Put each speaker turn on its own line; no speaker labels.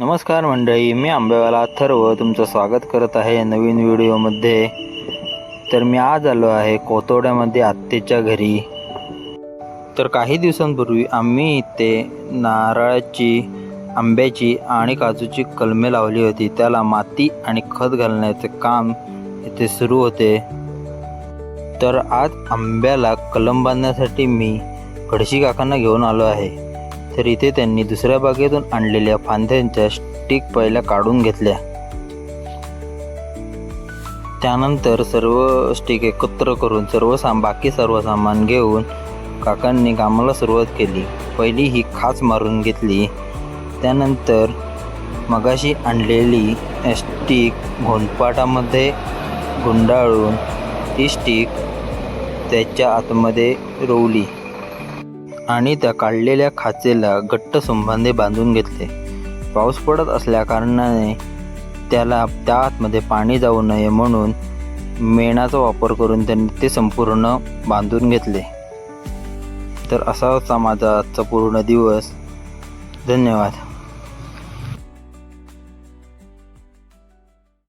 नमस्कार मंडळी, मी आंबेवाला अथर्व तुमचं स्वागत करत आहे नवीन व्हिडिओमध्ये. तर मी आज आलो आहे कोथोड्यामध्ये आत्तेच्या घरी. तर काही दिवसांपूर्वी आम्ही इथे नारळाची, आंब्याची आणि काजूची कलमे लावली होती. त्याला माती आणि खत घालण्याचे काम इथे सुरू होते. तर आज आंब्याला कलम बांधण्यासाठी मी खडशी काकांना घेऊन आलो आहे. तर इथे त्यांनी दुसऱ्या बागेतून आणलेल्या फांद्यांच्या स्टिक पहिल्या काढून घेतल्या. त्यानंतर सर्व स्टिक एकत्र करून बाकी सर्व सामान घेऊन काकांनी कामाला सुरुवात केली. पहिली ही खाच मारून घेतली. त्यानंतर मगाशी आणलेली स्टिक घोंपाटामध्ये गुंडाळून ती स्टिक त्याच्या आतमध्ये रोवली आणि त्या काढलेल्या खाचेला घट्ट सुंभांदे बांधून घेतले. पाऊस पडत असल्याकारणाने त्याला त्या आतमध्ये पाणी जाऊ नये म्हणून मेणाचा वापर करून त्यांनी ते संपूर्ण बांधून घेतले. तर असा होता माझा आजचा पूर्ण दिवस. धन्यवाद.